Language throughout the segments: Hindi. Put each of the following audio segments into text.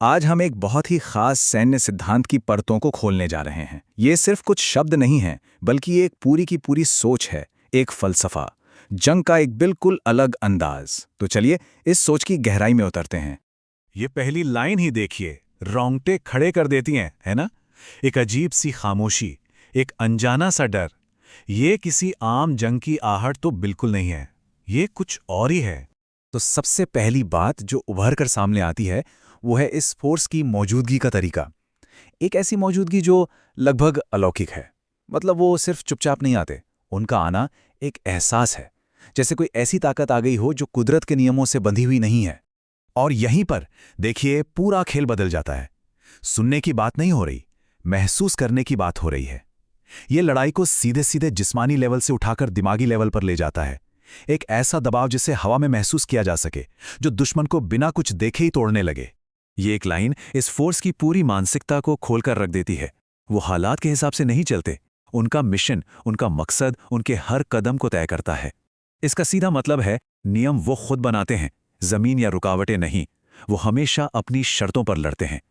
आज हम एक बहुत ही खास सैन्य सिद्धांत की परतों को खोलने जा रहे हैं। ये सिर्फ कुछ शब्द नहीं हैं, बल्कि एक पूरी की पूरी सोच है, एक फलसफा, जंग का एक बिल्कुल अलग अंदाज। तो चलिए इस सोच की गहराई में उतरते हैं। ये पहली लाइन ही देखिए, रोंगटे खड़े कर देती हैं, है ना? एक अजीब सी खामोशी, एक अनजाना सा डर। ये किसी आम जंग की आहट तो बिल्कुल नहीं है, ये कुछ और ही है। तो सबसे पहली बात जो उभर कर सामने आती है वो है इस फोर्स की मौजूदगी का तरीका। एक ऐसी मौजूदगी जो लगभग अलौकिक है। मतलब वो सिर्फ चुपचाप नहीं आते, उनका आना एक एहसास है, जैसे कोई ऐसी ताकत आ गई हो जो कुदरत के नियमों से बंधी हुई नहीं है। और यहीं पर देखिए पूरा खेल बदल जाता है। सुनने की बात नहीं हो रही, महसूस करने की बात हो रही है। ये लड़ाई को सीधे सीधे जिस्मानी लेवल से उठाकर दिमागी लेवल पर ले जाता है। एक ऐसा दबाव जिसे हवा में महसूस किया जा सके, जो दुश्मन को बिना कुछ देखे ही तोड़ने लगे। ये एक लाइन इस फोर्स की पूरी मानसिकता को खोलकर रख देती है। वो हालात के हिसाब से नहीं चलते, उनका मिशन, उनका मकसद उनके हर कदम को तय करता है। इसका सीधा मतलब है, नियम वो खुद बनाते हैं, जमीन या रुकावटें नहीं। वो हमेशा अपनी शर्तों पर लड़ते हैं।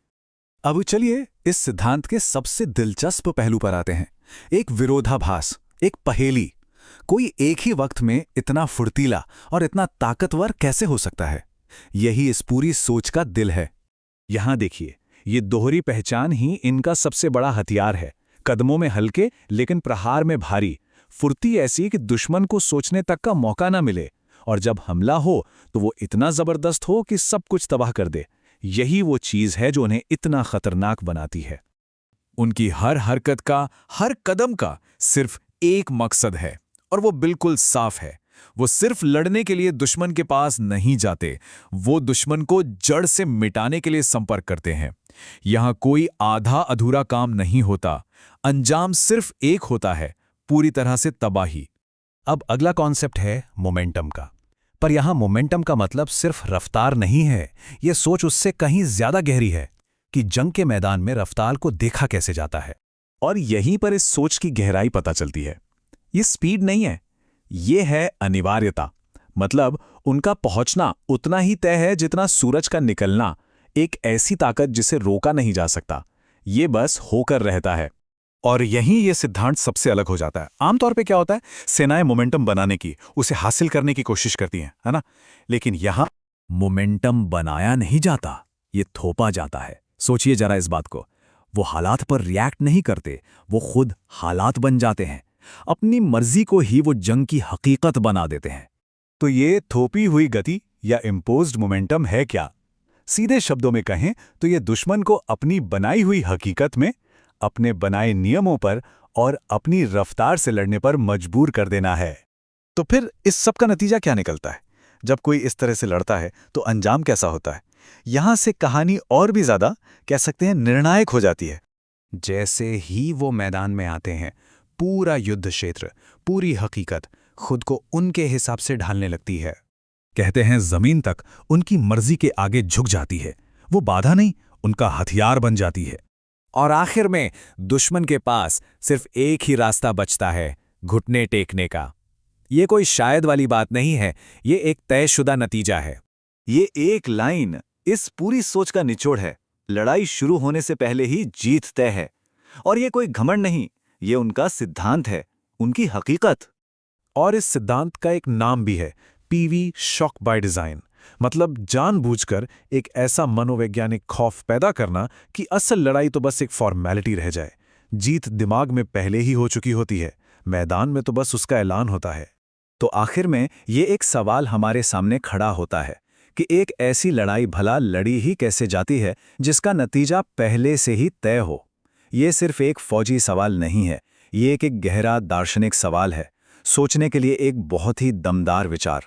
अब चलिए इस सिद्धांत के सबसे दिलचस्प पहलू पर आते हैं। एक विरोधाभास, एक पहेली। कोई एक ही वक्त में इतना फुर्तीला और इतना ताकतवर कैसे हो सकता है? यही इस पूरी सोच का दिल है। यहां देखिए, ये दोहरी पहचान ही इनका सबसे बड़ा हथियार है। कदमों में हल्के लेकिन प्रहार में भारी। फुर्ती ऐसी कि दुश्मन को सोचने तक का मौका ना मिले, और जब हमला हो तो वो इतना जबरदस्त हो कि सब कुछ तबाह कर दे। यही वो चीज है जो उन्हें इतना खतरनाक बनाती है। उनकी हर हरकत का, हर कदम का सिर्फ एक मकसद है, और वो बिल्कुल साफ है। वो सिर्फ लड़ने के लिए दुश्मन के पास नहीं जाते, वो दुश्मन को जड़ से मिटाने के लिए संपर्क करते हैं। यहां कोई आधा अधूरा काम नहीं होता, अंजाम सिर्फ एक होता है, पूरी तरह से तबाही। अब अगला कॉन्सेप्ट है मोमेंटम का। पर यहां मोमेंटम का मतलब सिर्फ रफ्तार नहीं है। यह सोच उससे कहीं ज्यादा गहरी है कि जंग के मैदान में रफ्तार को देखा कैसे जाता है। और यहीं पर इस सोच की गहराई पता चलती है। ये स्पीड नहीं है, ये है अनिवार्यता। मतलब उनका पहुंचना उतना ही तय है जितना सूरज का निकलना। एक ऐसी ताकत जिसे रोका नहीं जा सकता, ये बस होकर रहता है। और यहीं ये सिद्धांत सबसे अलग हो जाता है। आमतौर पे क्या होता है, सेनाएं मोमेंटम बनाने की, उसे हासिल करने की कोशिश करती हैं, है ना? लेकिन यहां मोमेंटम बनाया नहीं जाता, ये थोपा जाता है। सोचिए जरा इस बात को। वो हालात पर रिएक्ट नहीं करते, वो खुद हालात बन जाते हैं। अपनी मर्जी को ही वो जंग की हकीकत बना देते हैं। तो ये थोपी हुई गति या इम्पोज्ड मोमेंटम है क्या? सीधे शब्दों में कहें तो ये दुश्मन को अपनी बनाई हुई हकीकत में, अपने बनाए नियमों पर और अपनी रफ्तार से लड़ने पर मजबूर कर देना है। तो फिर इस सब का नतीजा क्या निकलता है? जब कोई इस तरह से लड़ता है तो अंजाम कैसा होता है? यहां से कहानी और भी ज्यादा, कह सकते हैं, निर्णायक हो जाती है। जैसे ही वो मैदान में आते हैं, पूरा युद्ध क्षेत्र, पूरी हकीकत खुद को उनके हिसाब से ढालने लगती है। कहते हैं जमीन तक उनकी मर्जी के आगे झुक जाती है। वो बाधा नहीं, उनका हथियार बन जाती है। और आखिर में दुश्मन के पास सिर्फ एक ही रास्ता बचता है, घुटने टेकने का। ये कोई शायद वाली बात नहीं है, ये एक तयशुदा नतीजा है। ये एक लाइन इस पूरी सोच का निचोड़ है। लड़ाई शुरू होने से पहले ही जीत तय है। और ये कोई घमंड नहीं, ये उनका सिद्धांत है, उनकी हकीकत। और इस सिद्धांत का एक नाम भी है, पीवी शॉक बाय डिजाइन। मतलब जानबूझकर एक ऐसा मनोवैज्ञानिक खौफ पैदा करना कि असल लड़ाई तो बस एक फॉर्मेलिटी रह जाए। जीत दिमाग में पहले ही हो चुकी होती है, मैदान में तो बस उसका ऐलान होता है। तो आखिर में ये एक सवाल हमारे सामने खड़ा होता है कि एक ऐसी लड़ाई भला लड़ी ही कैसे जाती है जिसका नतीजा पहले से ही तय हो? ये सिर्फ एक फौजी सवाल नहीं है, ये एक गहरा दार्शनिक सवाल है, सोचने के लिए एक बहुत ही दमदार विचार।